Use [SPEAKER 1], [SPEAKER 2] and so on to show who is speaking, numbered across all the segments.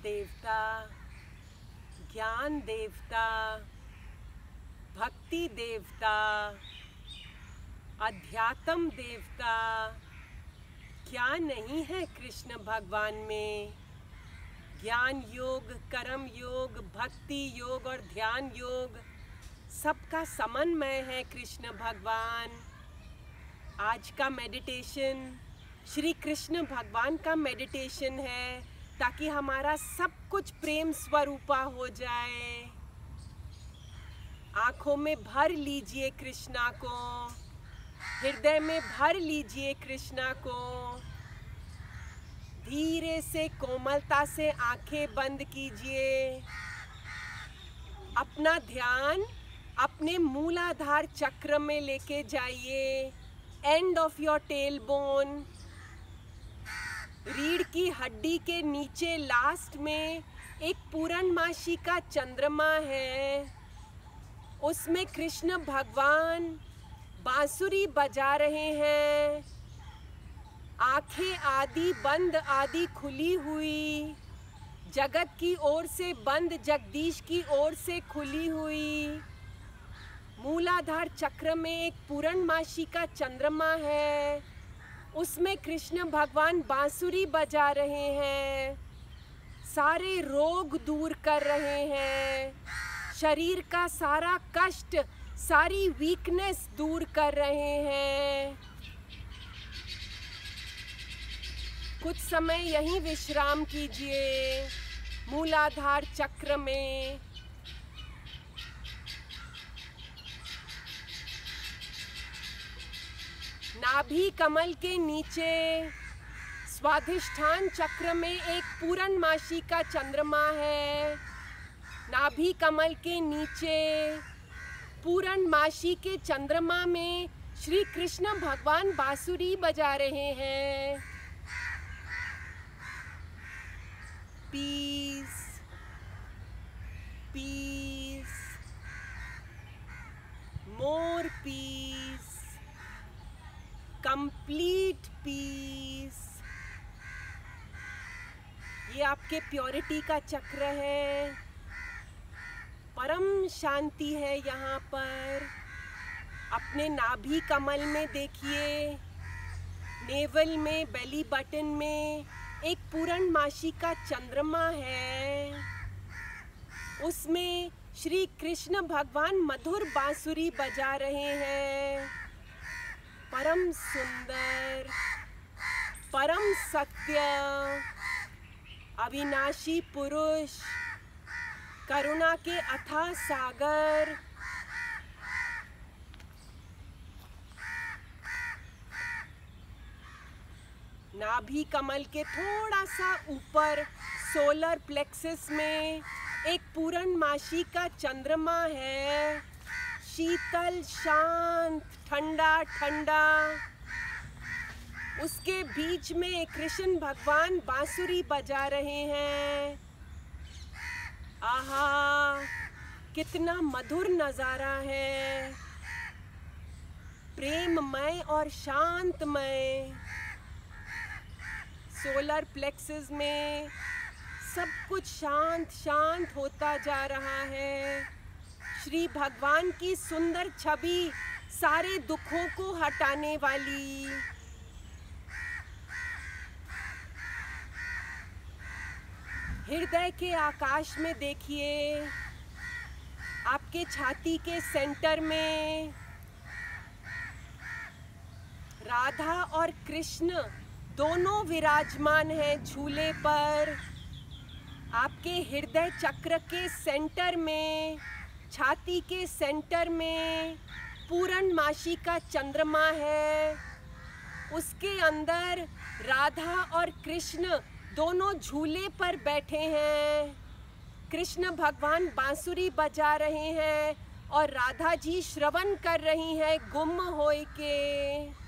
[SPEAKER 1] देवता, ज्ञान देवता, भक्ति देवता, अध्यात्म देवता क्या नहीं है कृष्ण भगवान में। ज्ञान योग, कर्म योग, भक्ति योग और ध्यान योग सबका समन्वय है कृष्ण भगवान। आज का मेडिटेशन श्री कृष्ण भगवान का मेडिटेशन है, ताकि हमारा सब कुछ प्रेम स्वरूपा हो जाए। आंखों में भर लीजिए कृष्णा को, हृदय में भर लीजिए कृष्णा को। धीरे से कोमलता से आंखें बंद कीजिए। अपना ध्यान अपने मूलाधार चक्र में लेके जाइए, end of your tail bone. रीढ़ की हड्डी के नीचे लास्ट में एक पूर्णमासी का चंद्रमा है, उसमें कृष्ण भगवान बांसुरी बजा रहे हैं। आंखें आधी बंद आधी खुली हुई, जगत की ओर से बंद, जगदीश की ओर से खुली हुई। मूलाधार चक्र में एक पूर्णमासी का चंद्रमा है, उसमें कृष्ण भगवान बांसुरी बजा रहे हैं। सारे रोग दूर कर रहे हैं, शरीर का सारा कष्ट, सारी वीकनेस दूर कर रहे हैं। कुछ समय यहीं विश्राम कीजिए मूलाधार चक्र में। नाभि कमल के नीचे स्वाधिष्ठान चक्र में एक पूर्णमासी का चंद्रमा है। नाभि कमल के नीचे पूर्णमासी के चंद्रमा में श्री कृष्ण भगवान बांसुरी बजा रहे हैं। पीस, पीस, मोर पीस, कंप्लीट पीस। ये आपके प्योरिटी का चक्र है, परम शांति है यहाँ पर। अपने नाभि कमल में देखिए, नेवल में, बेली बटन में एक पूर्णमासी का चंद्रमा है, उसमें श्री कृष्ण भगवान मधुर बांसुरी बजा रहे हैं। परम सुंदर, परम सत्य, अविनाशी पुरुष, करुणा के अथाह सागर। नाभि कमल के थोड़ा सा ऊपर सोलर प्लेक्सस में एक पूर्णमासी का चंद्रमा है, शीतल, शांत, ठंडा ठंडा। उसके बीच में कृष्ण भगवान बांसुरी बजा रहे हैं। आहा, कितना मधुर नज़ारा है, प्रेममय और शांतमय। सोलर प्लेक्सस में सब कुछ शांत शांत होता जा रहा है। श्री भगवान की सुंदर छवि, सारे दुखों को हटाने वाली। हृदय के आकाश में देखिए, आपके छाती के सेंटर में राधा और कृष्ण दोनों विराजमान हैं झूले पर। आपके हृदय चक्र के सेंटर में, छाती के सेंटर में पूर्णमासी का चंद्रमा है, उसके अंदर राधा और कृष्ण दोनों झूले पर बैठे हैं। कृष्ण भगवान बांसुरी बजा रहे हैं और राधा जी श्रवण कर रही हैं गुम होए के।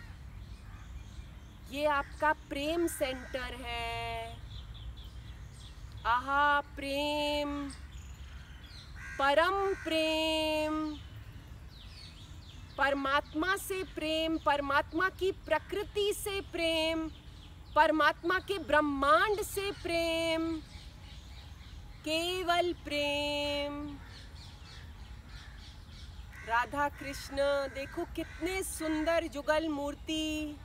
[SPEAKER 1] ये आपका प्रेम सेंटर है। आहा, प्रेम, परम प्रेम, परमात्मा से प्रेम, परमात्मा की प्रकृति से प्रेम, परमात्मा के ब्रह्मांड से प्रेम। केवल प्रेम। राधा कृष्ण देखो कितने सुंदर जुगल मूर्ति,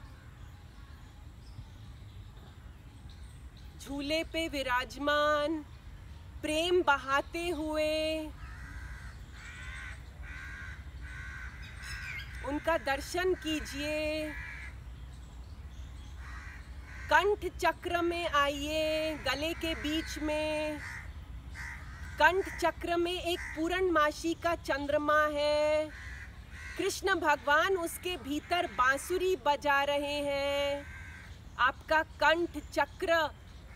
[SPEAKER 1] झूले पे विराजमान, प्रेम बहाते हुए। उनका दर्शन कीजिए। कंठ चक्र में आइए, गले के बीच में कंठ चक्र में एक पूर्णमासी का चंद्रमा है। कृष्ण भगवान उसके भीतर बांसुरी बजा रहे हैं। आपका कंठ चक्र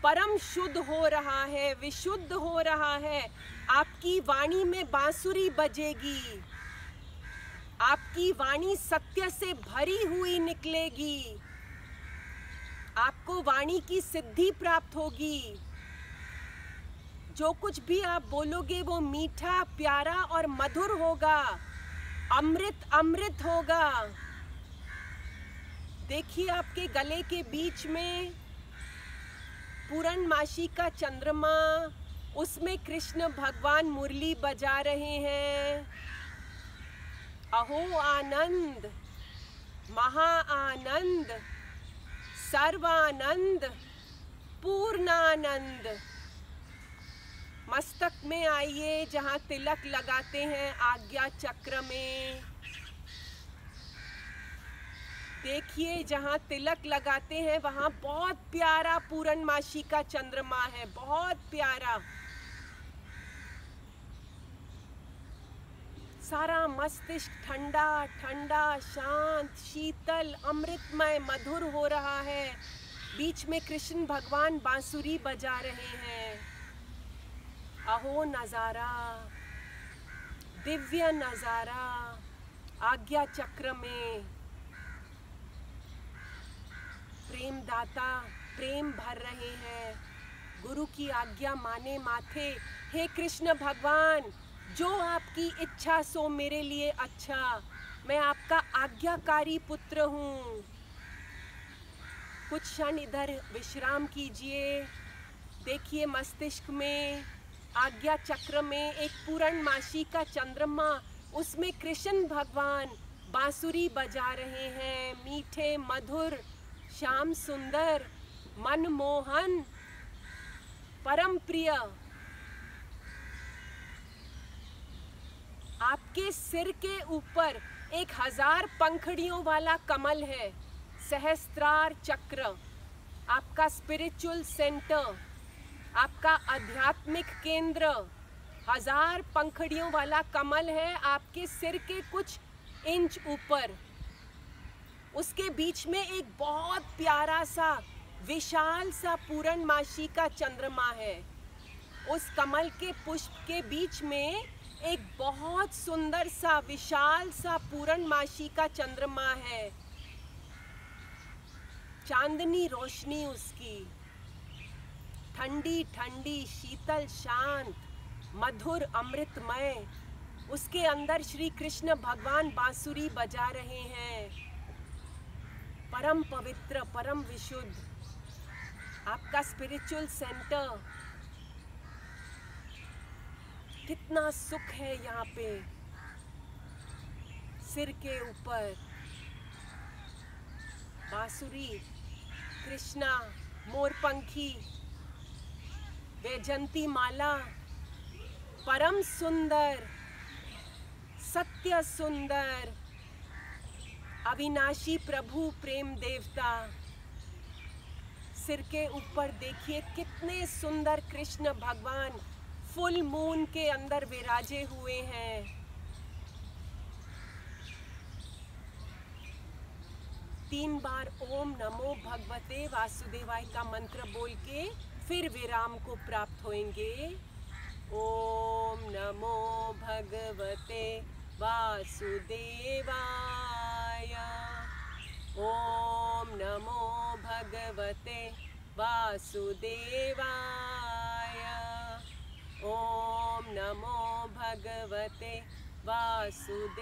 [SPEAKER 1] परम शुद्ध हो रहा है, विशुद्ध हो रहा है। आपकी वाणी में बांसुरी बजेगी, आपकी वाणी सत्य से भरी हुई निकलेगी, आपको वाणी की सिद्धि प्राप्त होगी। जो कुछ भी आप बोलोगे वो मीठा, प्यारा और मधुर होगा, अमृत अमृत होगा। देखिए आपके गले के बीच में पूर्णमासी का चंद्रमा, उसमें कृष्ण भगवान मुरली बजा रहे हैं। अहो आनंद, महा आनंद, सर्वानंद, पूर्णानंद। मस्तक में आइए, जहाँ तिलक लगाते हैं आज्ञा चक्र में। देखिए जहाँ तिलक लगाते हैं वहाँ बहुत प्यारा पूर्णमासी का चंद्रमा है, बहुत प्यारा। सारा मस्तिष्क ठंडा ठंडा, शांत, शीतल, अमृतमय, मधुर हो रहा है। बीच में कृष्ण भगवान बांसुरी बजा रहे हैं। अहो नजारा, दिव्य नजारा। आज्ञा चक्र में प्रेम दाता प्रेम भर रहे हैं। गुरु की आज्ञा माने माथे। हे कृष्ण भगवान, जो आपकी इच्छा सो मेरे लिए अच्छा। मैं आपका आज्ञाकारी पुत्र हूँ। कुछ क्षण इधर विश्राम कीजिए। देखिए मस्तिष्क में आज्ञा चक्र में एक पूर्णमासी का चंद्रमा, उसमें कृष्ण भगवान बांसुरी बजा रहे हैं। मीठे, मधुर, श्याम सुंदर, मनमोहन, परम प्रिय। आपके सिर के ऊपर 1000 पंखड़ियों वाला कमल है, सहस्त्रार चक्र। आपका स्पिरिचुअल सेंटर, आपका आध्यात्मिक केंद्र 1000 पंखड़ियों वाला कमल है आपके सिर के कुछ इंच ऊपर। उसके बीच में एक बहुत प्यारा सा, विशाल सा पूर्णमासी का चंद्रमा है। उस कमल के पुष्प के बीच में एक बहुत सुंदर सा, विशाल सा पूर्णमासी का चंद्रमा है। चांदनी रोशनी उसकी, ठंडी ठंडी, शीतल, शांत, मधुर, अमृतमय। उसके अंदर श्री कृष्ण भगवान बांसुरी बजा रहे हैं। परम पवित्र, परम विशुद्ध आपका स्पिरिचुअल सेंटर। कितना सुख है यहाँ पे। सिर के ऊपर बांसुरी, कृष्णा, मोरपंखी, वैजंती माला, परम सुंदर, सत्य सुंदर, अविनाशी प्रभु प्रेम देवता। सिर के ऊपर देखिए कितने सुंदर कृष्ण भगवान फुल मून के अंदर विराजे हुए हैं। 3 बार ओम नमो भगवते वासुदेवाय का मंत्र बोल के फिर विराम को प्राप्त होंगे। ओम नमो भगवते वासुदेवाय। ओम नमो भगवते वासुदेवाय। ओम नमो भगवते वासुदेवाय।